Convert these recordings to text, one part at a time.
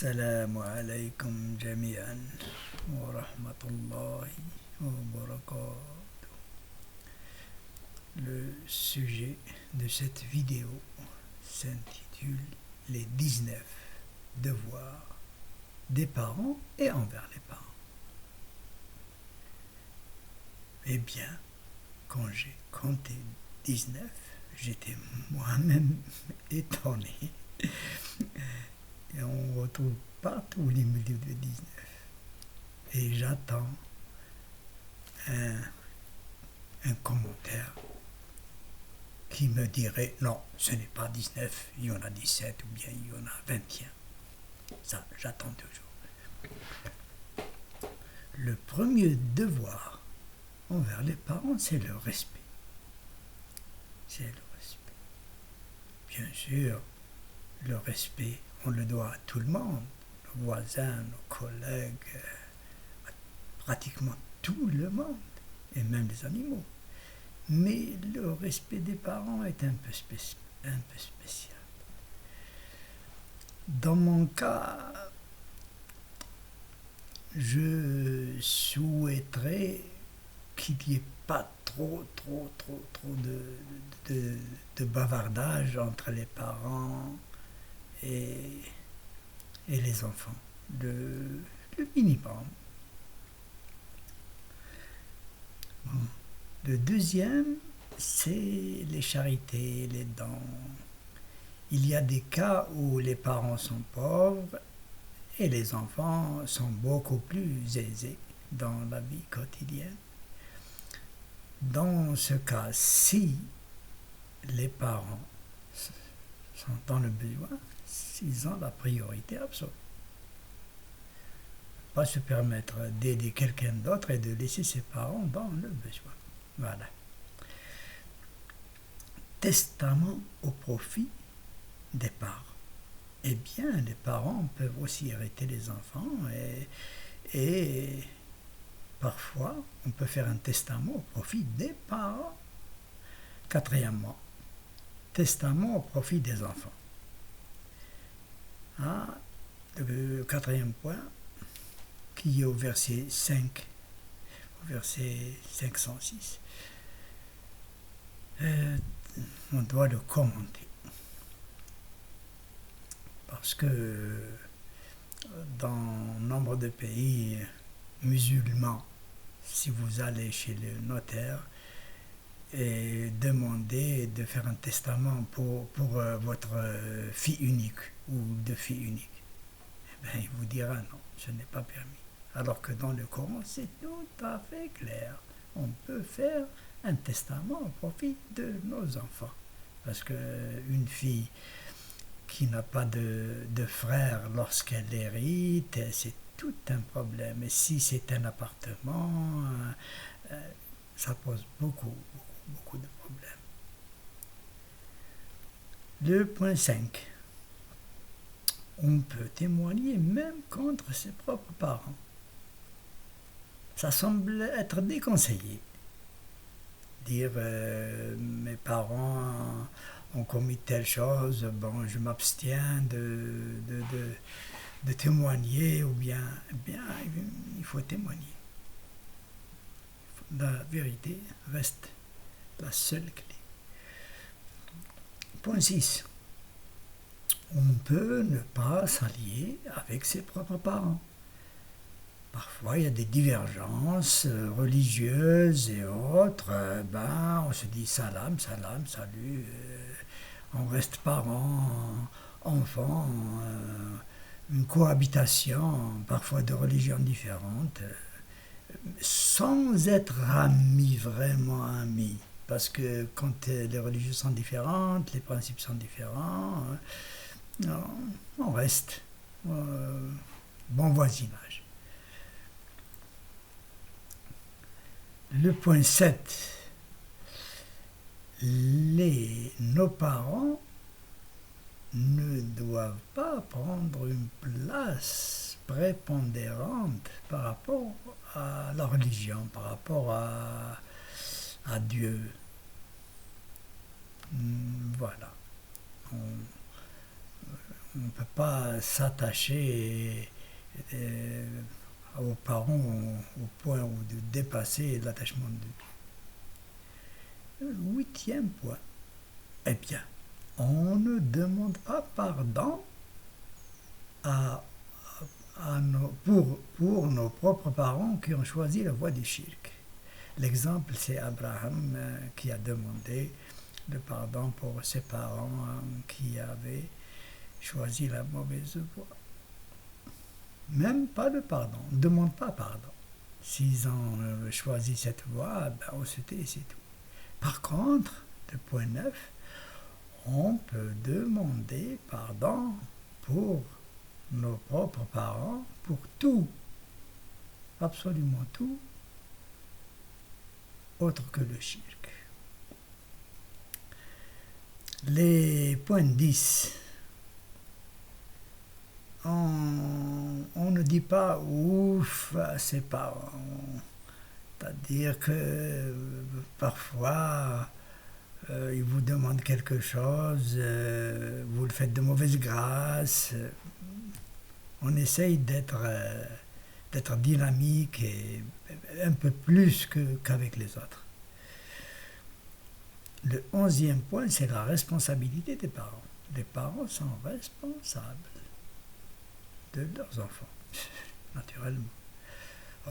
السلام عليكم جميعا ورحمة الله وبركاته. Le sujet de cette vidéo s'intitule Les 19 devoirs des parents et envers les parents. Eh bien, quand j'ai compté 19, j'étais moi-même étonné. Et on retrouve partout les milliers de 19. Et j'attends un commentaire qui me dirait non, ce n'est pas 19, il y en a 17 ou bien il y en a 21. Ça, j'attends toujours. Le premier devoir envers les parents, c'est le respect. C'est le respect. Bien sûr, le respect, on le doit à tout le monde, nos voisins, nos collègues, pratiquement tout le monde, et même les animaux. Mais le respect des parents est un peu spécial. Dans mon cas, je souhaiterais qu'il n'y ait pas trop de bavardage entre les parents et les enfants. Le minimum. Bon. Le deuxième, c'est les charités, les dons. Il y a des cas où les parents sont pauvres et les enfants sont beaucoup plus aisés dans la vie quotidienne. Dans ce cas, si les parents sont dans le besoin, ils ont la priorité absolue. Pas se permettre d'aider quelqu'un d'autre et de laisser ses parents dans le besoin. Voilà. Testament au profit des parents. Eh bien, les parents peuvent aussi hériter les enfants et parfois, on peut faire un testament au profit des parents. Quatrièmement, testament au profit des enfants. Le quatrième point, qui est au verset 5, au verset 506. On doit le commenter. Parce que dans nombre de pays musulmans, si vous allez chez le notaire et demandez de faire un testament pour votre fille unique ou deux filles uniques, eh bien, il vous dira non, ce n'est pas permis. Alors que dans le Coran, c'est tout à fait clair. On peut faire un testament au profit de nos enfants. Parce qu'une fille qui n'a pas de frère, lorsqu'elle hérite, c'est tout un problème. Et si c'est un appartement, ça pose beaucoup de problèmes. Le point 5. On peut témoigner même contre ses propres parents. Ça semble être déconseillé. Dire mes parents ont commis telle chose, bon, je m'abstiens de témoigner, ou bien il faut témoigner. La vérité reste la seule clé. Point 6. On peut ne pas s'allier avec ses propres parents. Parfois, il y a des divergences religieuses et autres. On se dit salam, salut. On reste parents, enfants, une cohabitation, parfois de religions différentes, sans être amis, vraiment amis. Parce que quand les religions sont différentes, les principes sont différents, on reste bon voisinage. Le point 7. Nos parents ne doivent pas prendre une place prépondérante par rapport à la religion, par rapport à Dieu. Voilà. ne peut pas s'attacher aux parents au point de dépasser l'attachement de Dieu. Huitième point. Eh bien, on ne demande pas pardon pour nos propres parents qui ont choisi la voie du shirk. L'exemple, c'est Abraham qui a demandé le pardon pour ses parents qui avaient choisi la mauvaise voie. Même pas le pardon, on ne demande pas pardon. S'ils ont choisi cette voie, on se tait, c'est tout. Par contre, le point 9, on peut demander pardon pour nos propres parents, pour tout, absolument tout, autre que le shirk. Les points 10, on ne dit pas ouf à ses parents. C'est-à-dire que parfois, ils vous demandent quelque chose, vous le faites de mauvaise grâce. On essaye d'être dynamique et un peu plus qu'avec les autres. Le 11e point, c'est la responsabilité des parents. Les parents sont responsables de leurs enfants, naturellement.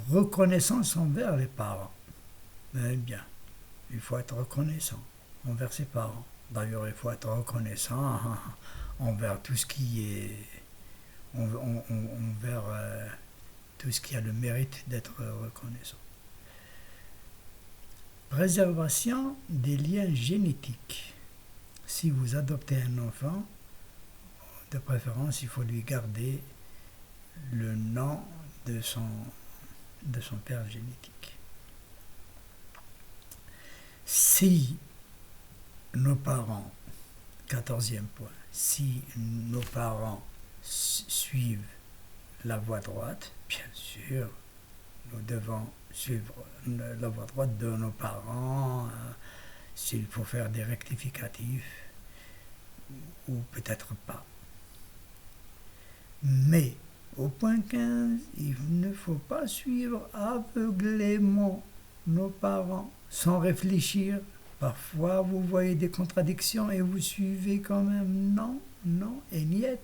Reconnaissance envers les parents. Eh bien, il faut être reconnaissant envers ses parents. D'ailleurs, il faut être reconnaissant envers tout ce qui est envers tout ce qui a le mérite d'être reconnaissant. Préservation des liens génétiques. Si vous adoptez un enfant, de préférence, il faut lui garder le nom de son père génétique. Si nos parents, 14e point, si nos parents suivent la voie droite, bien sûr, nous devons suivre la voie droite de nos parents, s'il faut faire des rectificatifs, ou peut-être pas. Mais, au point 15, il ne faut pas suivre aveuglément nos parents, sans réfléchir. Parfois, vous voyez des contradictions et vous suivez quand même non et niet.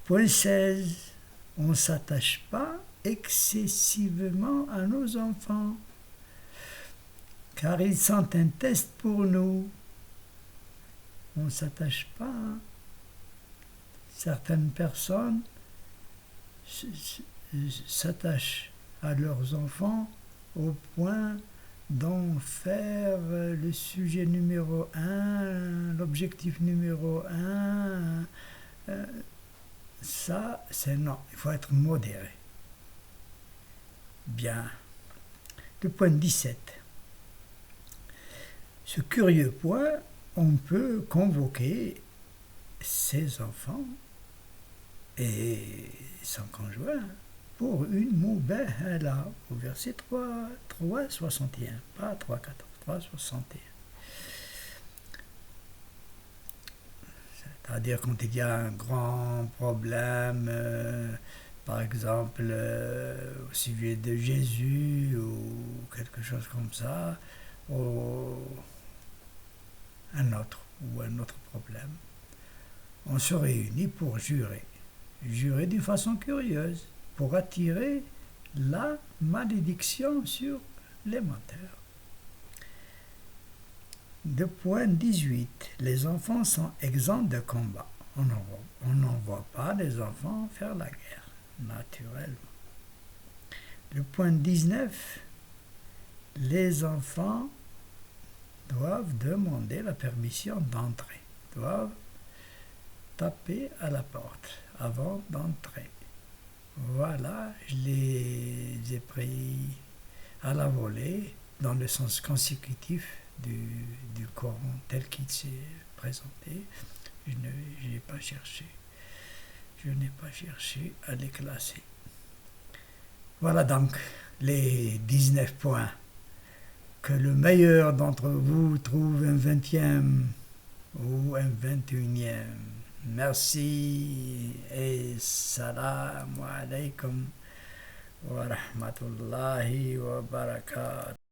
Point 16, on ne s'attache pas excessivement à nos enfants, car ils sont un test pour nous. On ne s'attache pas. Certaines personnes s'attachent à leurs enfants au point d'en faire le sujet numéro 1, l'objectif numéro 1. Ça, c'est non. Il faut être modéré. Bien. Le point 17. Ce curieux point, on peut convoquer ses enfants et son conjoint pour une mubahala au verset 3:61, pas 3:14, 3:61. C'est-à-dire quand il y a un grand problème, par exemple au sujet de Jésus ou quelque chose comme ça, ou un autre problème, on se réunit pour jurer d'une façon curieuse, pour attirer la malédiction sur les menteurs. De point 18, les enfants sont exempts de combat. On n'envoie pas les enfants faire la guerre, naturellement. Le point 19, les enfants doivent demander la permission d'entrer, doivent taper à la porte avant d'entrer. Voilà, je les ai pris à la volée dans le sens consécutif du Coran tel qu'il s'est présenté. Je n'ai pas cherché à les classer. Voilà donc les 19 points. Que le meilleur d'entre vous trouve un 20e ou un 21e Merci et salam alaikum wa rahmatullahi wa barakatuh.